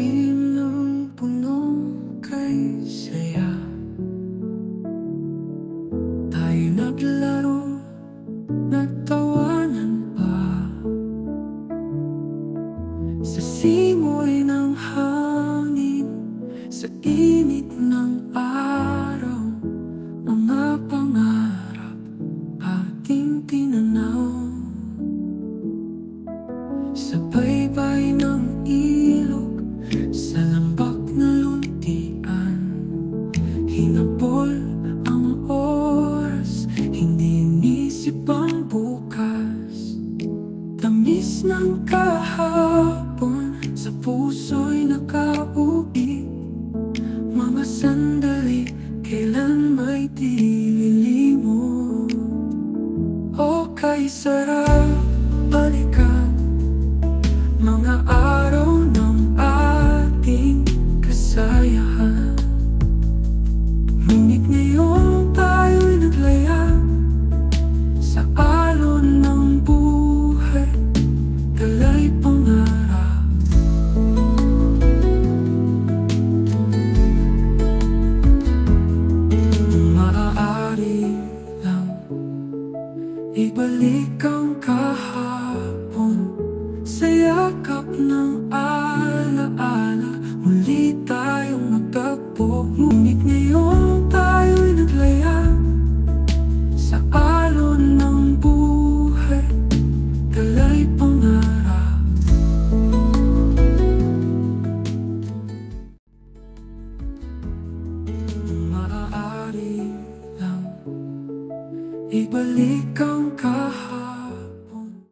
ilalim ng puno kay saya. Tayo naglaro, nagtawanan pa sa simoy ng hangin, sa init ng araw. Mga pangarap ating tinanaw sa baybay ng ilog, sa lambak na luntian. Hinabol ang oras, hindi inisip ang bukas. Tamis ng kahapon, sa puso'y nakauwi. Mga sandali, kailan may di lilimot. O kay sarap balikan mga araw ng ating kasayahan. Ngunit ngayon tayo'y naglaya sa alon ng buhay, dala'y pangarap. Kung maaari lang, ibalik ang kahapon sa yakap ng alaala. Muli tayong magtagpo, ngunit ngayon tayo'y naglaya sa alon ng buhay, dala'y pangarap. Kung maaari lang, ibalik ang kahapon